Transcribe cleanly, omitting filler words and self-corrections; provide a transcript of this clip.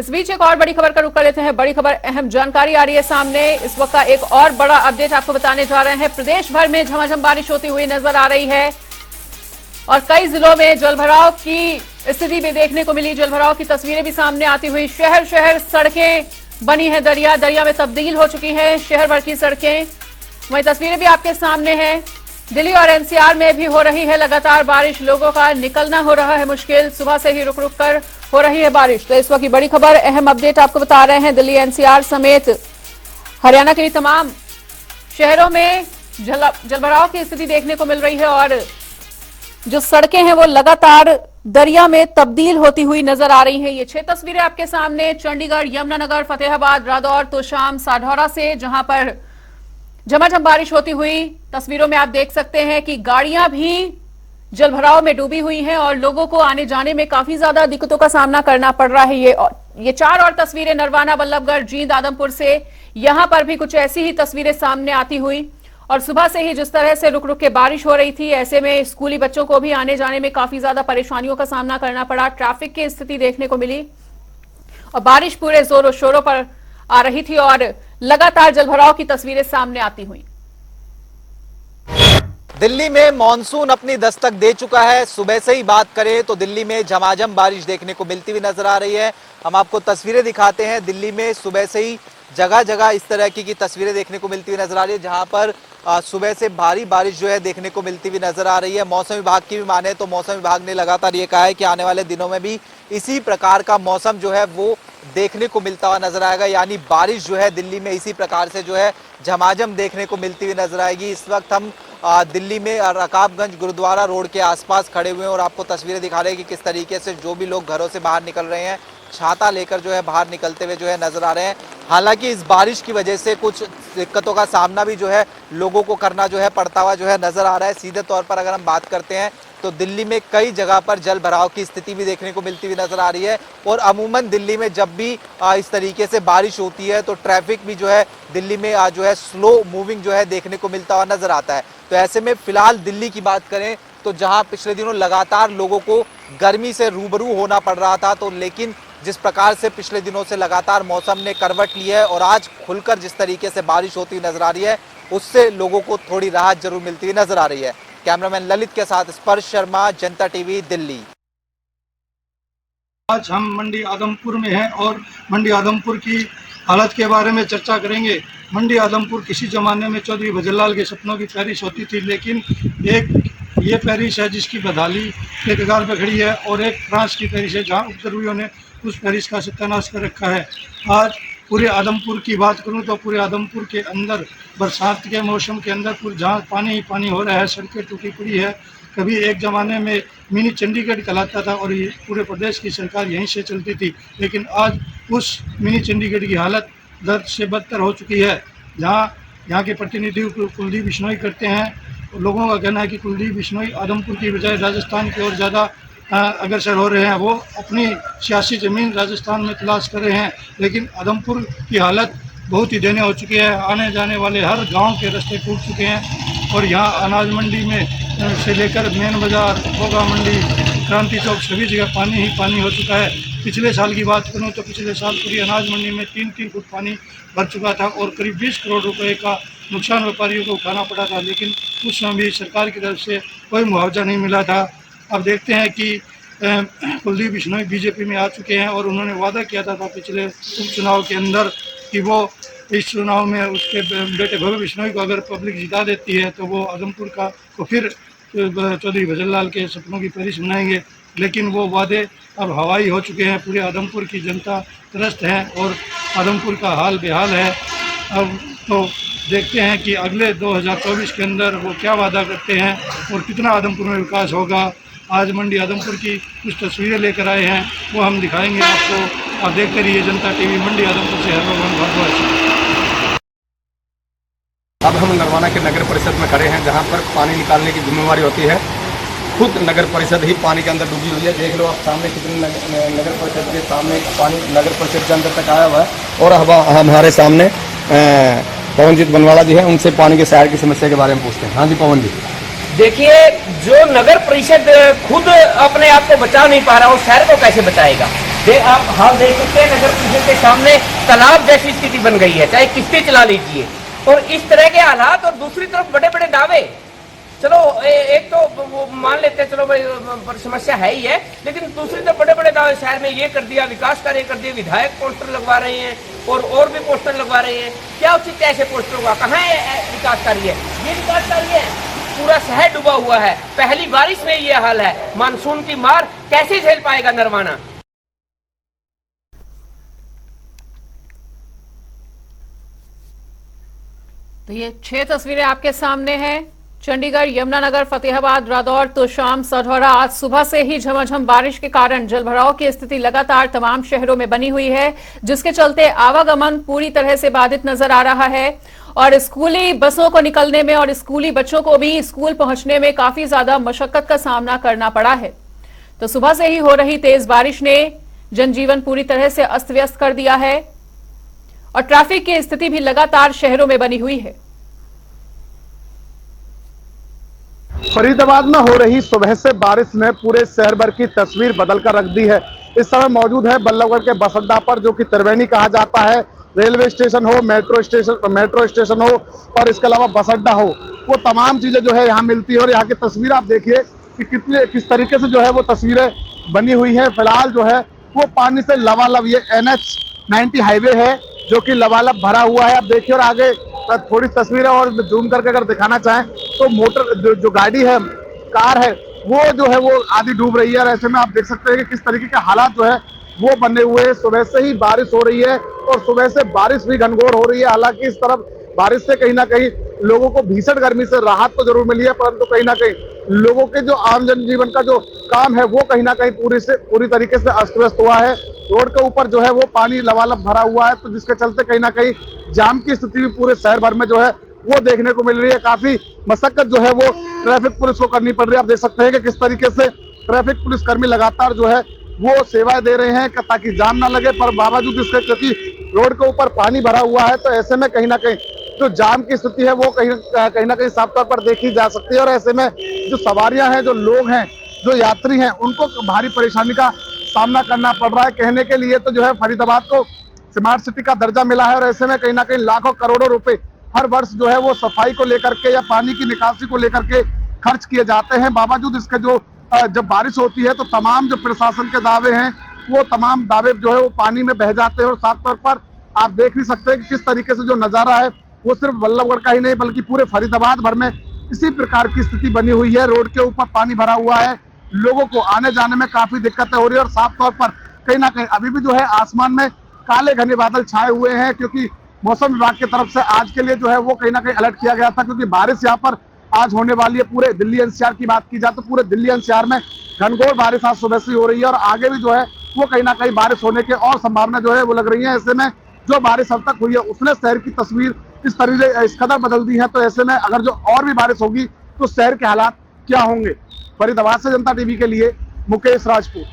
इस बीच एक और बड़ी खबर का रुख कर लेते हैं। बड़ी खबर, अहम जानकारी आ रही है सामने। इस वक्त का एक और बड़ा अपडेट आपको बताने जा रहे हैं। प्रदेश भर में झमाझम बारिश होती हुई नजर आ रही है और कई जिलों में जलभराव की स्थिति भी देखने को मिली। जलभराव की तस्वीरें भी सामने आती हुई। शहर शहर सड़कें बनी है, दरिया दरिया में तब्दील हो चुकी है शहर भर की सड़कें। वही तस्वीरें भी आपके सामने हैं। दिल्ली और एनसीआर में भी हो रही है लगातार बारिश। लोगों का निकलना हो रहा है मुश्किल। सुबह से ही रुक रुक कर हो रही है बारिश। तो इस वक्त की बड़ी खबर, अहम अपडेट आपको बता रहे हैं। दिल्ली एनसीआर समेत हरियाणा के तमाम शहरों में जलभराव की स्थिति देखने को मिल रही है और जो सड़कें हैं वो लगातार दरिया में तब्दील होती हुई नजर आ रही हैं। ये 6 तस्वीरें आपके सामने चंडीगढ़, यमुनानगर, फतेहाबाद, रादौर, तोशाम, साढौरा से, जहां पर झमाझम बारिश होती हुई तस्वीरों में आप देख सकते हैं कि गाड़ियां भी जलभराव में डूबी हुई हैं और लोगों को आने जाने में काफी ज्यादा दिक्कतों का सामना करना पड़ रहा है। ये 4 और तस्वीरें नरवाना, बल्लभगढ़, जींद, आदमपुर से, यहां पर भी कुछ ऐसी ही तस्वीरें सामने आती हुई। और सुबह से ही जिस तरह से रुक रुक के बारिश हो रही थी, ऐसे में स्कूली बच्चों को भी आने जाने में काफी ज्यादा परेशानियों का सामना करना पड़ा। ट्रैफिक की स्थिति देखने को मिली और बारिश पूरे जोरों शोरों पर आ रही थी और लगातार जलभराव की तस्वीरें सामने आती हुई। दिल्ली में मॉनसून अपनी दस्तक दे चुका है। सुबह से ही बात करें तो दिल्ली में झमाझम बारिश देखने को मिलती हुई नजर आ रही है। हम आपको तस्वीरें दिखाते हैं। दिल्ली में सुबह से ही जगह जगह इस तरह की तस्वीरें देखने को मिलती हुई नजर आ रही है, जहां पर सुबह से भारी बारिश जो है देखने को मिलती हुई नजर आ रही है। मौसम विभाग की भी माने तो मौसम विभाग ने लगातार ये कहा है कि आने वाले दिनों में भी इसी प्रकार का मौसम जो है वो देखने को मिलता हुआ नजर आएगा। यानी बारिश जो है दिल्ली में इसी प्रकार से जो है झमाझम देखने को मिलती हुई नजर आएगी। इस वक्त हम दिल्ली में रकाबगंज गुरुद्वारा रोड के आसपास खड़े हुए हैं और आपको तस्वीरें दिखा रहे हैं कि किस तरीके से जो भी लोग घरों से बाहर निकल रहे हैं, छाता लेकर जो है बाहर निकलते हुए जो है नजर आ रहे हैं। हालांकि इस बारिश की वजह से कुछ दिक्कतों का सामना भी जो है लोगों को करना जो है पड़ता हुआ जो है नजर आ रहा है। सीधे तौर पर अगर हम बात करते हैं तो दिल्ली में कई जगह पर जल भराव की स्थिति भी देखने को मिलती हुई नजर आ रही है और अमूमन दिल्ली में जब भी इस तरीके से बारिश होती है तो ट्रैफिक भी जो है दिल्ली में जो है स्लो मूविंग जो है देखने को मिलता हुआ नजर आता है। तो ऐसे में फिलहाल दिल्ली की बात करें तो जहां पिछले दिनों लगातार लोगों को गर्मी से रूबरू होना पड़ रहा था, तो लेकिन जिस प्रकार से पिछले दिनों से लगातार मौसम ने करवट ली है और आज खुलकर जिस तरीके से बारिश होती हुई नजर आ रही है, उससे लोगों को थोड़ी राहत जरूर मिलती हुई नजर आ रही है। कैमरामैन ललित के साथ स्पर्श शर्मा, जनता टीवी, दिल्ली। आज हम मंडी आदमपुर में हैं और मंडी आदमपुर की हालत के बारे में चर्चा करेंगे। मंडी आदमपुर किसी जमाने में चौधरी भजनलाल के सपनों की पैरिश होती थी, लेकिन एक ये पैरिश है जिसकी बदहाली के कगार पर खड़ी है और एक फ्रांस की पैरिश है जहां उपद्रवियों ने उस पैरिश का सत्यानाश कर रखा है। आज पूरे आदमपुर की बात करूं तो पूरे आदमपुर के अंदर बरसात के मौसम के अंदर जहाँ पानी ही पानी हो रहा है, सड़कें टूटी पड़ी है। कभी एक ज़माने में मिनी चंडीगढ़ कहलाता था और ये पूरे प्रदेश की सरकार यहीं से चलती थी, लेकिन आज उस मिनी चंडीगढ़ की हालत दर्द से बदतर हो चुकी है। यहाँ के प्रतिनिधि कुलदीप बिश्नोई करते हैं। लोगों का कहना है कि कुलदीप बिश्नोई आदमपुर की बजाय राजस्थान की ओर ज़्यादा अग्रसर हो रहे हैं। वो अपनी सियासी ज़मीन राजस्थान में तलाश कर रहे हैं, लेकिन आदमपुर की हालत बहुत ही दयनीय हो चुकी है। आने जाने वाले हर गांव के रास्ते टूट चुके हैं और यहाँ अनाज मंडी में से लेकर मेन बाज़ार, भोगा मंडी, क्रांति चौक, सभी जगह पानी ही पानी हो चुका है। पिछले साल की बात करूँ तो पिछले साल पूरी अनाज मंडी में 3-3 फुट पानी भर चुका था और करीब 20 करोड़ रुपए का नुकसान व्यापारियों को उठाना पड़ा था, लेकिन उस समय भी सरकार की तरफ से कोई मुआवजा नहीं मिला था। अब देखते हैं कि कुलदीप बिश्नोई बीजेपी में आ चुके हैं और उन्होंने वादा किया था पिछले उपचुनाव के अंदर कि वो इस चुनाव में उसके बेटे भव्य बिश्नोई को अगर पब्लिक जिता देती है तो वो आदमपुर का को फिर चौधरी भजनलाल के सपनों की पैरिश बनाएंगे, लेकिन वो वादे अब हवाई हो चुके हैं। पूरे आदमपुर की जनता त्रस्त है और आदमपुर का हाल बेहाल है। अब तो देखते हैं कि अगले 2024 के अंदर वो क्या वादा करते हैं और कितना आदमपुर में विकास होगा। आज मंडी आदमपुर की कुछ तस्वीरें लेकर आए हैं, वो हम दिखाएंगे आपको। आप देखते रहिए जनता टीवी। मंडी आदमपुर से हरभजन भारद्वाज। अब हम नरवाना के नगर परिषद में खड़े हैं, जहां पर पानी निकालने की जिम्मेवारी होती है। खुद नगर परिषद ही पानी के अंदर डूबी हुई है। देख लो आप सामने कितने नगर परिषद के सामने पानी नगर परिषद के अंदर तक आया हुआ है। और अब हमारे सामने पवनजीत बनवाला जी हैं, उनसे पानी के शहर की समस्या के बारे में पूछते हैं। हाँ जी पवन जी। देखिए, जो नगर परिषद खुद अपने आप को बचा नहीं पा रहा, वो शहर को कैसे बचाएगा। आप हाल देख सकते हैं, नगर परिषद के सामने तालाब जैसी स्थिति बन गई है, चाहे किस्ती चला लीजिए। और इस तरह के हालात, और दूसरी तरफ बड़े बड़े दावे। चलो एक तो वो मान लेते हैं, चलो भाई समस्या है ही है, लेकिन दूसरी तरफ बड़े बड़े दावे, शहर में ये कर दिया, विकास कार्य कर दिया, विधायक पोस्टर लगवा रहे हैं और भी पोस्टर लगवा रहे हैं। क्या उचित ऐसे पोस्टरों का? कहाँ है विकास कार्य? ये विकास कार्य है, पूरा शहर डूबा हुआ है। पहली बारिश में ये हाल है, मानसून की मार कैसे झेल पाएगा नरवाना? तो ये 6 तस्वीरें आपके सामने हैं। चंडीगढ़, यमुनानगर, फतेहाबाद, रादौर, तोशाम, सढौरा। आज सुबह से ही झमाझम बारिश के कारण जलभराव की स्थिति लगातार तमाम शहरों में बनी हुई है, जिसके चलते आवागमन पूरी तरह से बाधित नजर आ रहा है और स्कूली बसों को निकलने में और स्कूली बच्चों को भी स्कूल पहुंचने में काफी ज्यादा मशक्कत का सामना करना पड़ा है। तो सुबह से ही हो रही तेज बारिश ने जनजीवन पूरी तरह से अस्त व्यस्त कर दिया है और ट्रैफिक की स्थिति भी लगातार शहरों में बनी हुई है। फरीदाबाद में हो रही सुबह से बारिश ने पूरे शहर भर की तस्वीर बदलकर रख दी है। इस समय मौजूद है बल्लभगढ़ के बस अड्डा पर, जो कि त्रिवेणी कहा जाता है। रेलवे स्टेशन हो, मेट्रो स्टेशन हो और इसके अलावा बस अड्डा हो, वो तमाम चीजें जो है यहाँ मिलती है। और यहाँ की तस्वीर आप देखिए कि किस तरीके से जो है वो तस्वीरें बनी हुई है। फिलहाल जो है वो पानी से लबालब, ये NH-90 हाईवे है जो कि लबालब भरा हुआ है। आप देखिए, और आगे थोड़ी तस्वीरें और जूम करके अगर दिखाना चाहें तो मोटर जो गाड़ी है, कार है, वो जो है वो आधी डूब रही है। और ऐसे में आप देख सकते हैं कि किस तरीके के हालात जो है वो बने हुए हैं। सुबह से ही बारिश हो रही है और सुबह से बारिश भी घनघोर हो रही है। हालांकि इस तरफ बारिश से कहीं ना कहीं लोगों को भीषण गर्मी से राहत तो जरूर मिली है, परंतु कहीं ना कहीं लोगों के जो आम जनजीवन का जो काम है वो कहीं ना कहीं पूरी तरीके से अस्त व्यस्त हुआ है। रोड के ऊपर जो है वो पानी लबालब भरा हुआ है, तो जिसके चलते कहीं ना कहीं जाम की स्थिति भी पूरे शहर भर में जो है वो देखने को मिल रही है। काफी मशक्कत जो है वो ट्रैफिक पुलिस को करनी पड़ रही है। आप देख सकते हैं कि किस तरीके से ट्रैफिक पुलिस कर्मी लगातार जो है वो सेवाएं दे रहे हैं ताकि जाम ना लगे, पर बावजूद इसके क्योंकि रोड के ऊपर पानी भरा हुआ है, तो ऐसे में कहीं ना कहीं जो जाम की स्थिति है वो कहीं ना कहीं साफ तौर पर देखी जा सकती है। और ऐसे में जो सवारियां हैं, जो लोग हैं, जो यात्री हैं, उनको भारी परेशानी का सामना करना पड़ रहा है। कहने के लिए तो जो है फरीदाबाद को स्मार्ट सिटी का दर्जा मिला है और ऐसे में कहीं ना कहीं लाखों करोड़ों रुपए हर वर्ष जो है वो सफाई को लेकर के या पानी की निकासी को लेकर के खर्च किए जाते हैं। बावजूद इसके जो जब बारिश होती है तो तमाम जो प्रशासन के दावे हैं वो तमाम दावे जो है वो पानी में बह जाते हैं। और साफ तौर पर आप देख भी सकते हैं कि किस तरीके से जो नजारा है वो सिर्फ बल्लभगढ़ का ही नहीं बल्कि पूरे फरीदाबाद भर में इसी प्रकार की स्थिति बनी हुई है। रोड के ऊपर पानी भरा हुआ है, लोगों को आने जाने में काफी दिक्कतें हो रही है। और साफ तौर पर कहीं ना कहीं अभी भी जो है आसमान में काले घने बादल छाए हुए हैं, क्योंकि मौसम विभाग की तरफ से आज के लिए जो है वो कहीं ना कहीं अलर्ट किया गया था, क्योंकि बारिश यहाँ पर आज होने वाली है। पूरे दिल्ली NCR की बात की जाए तो पूरे दिल्ली NCR में घनघोर बारिश आज सुबह से हो रही है और आगे भी जो है वो कहीं ना कहीं बारिश होने की और संभावना जो है वो लग रही है। ऐसे में जो बारिश अब तक हुई है उसने शहर की तस्वीर इस तरीके इस कदर बदल दी है, तो ऐसे में अगर जो और भी बारिश होगी तो शहर के हालात क्या होंगे। फरीदाबाद से जनता टीवी के लिए मुकेश राजपूत।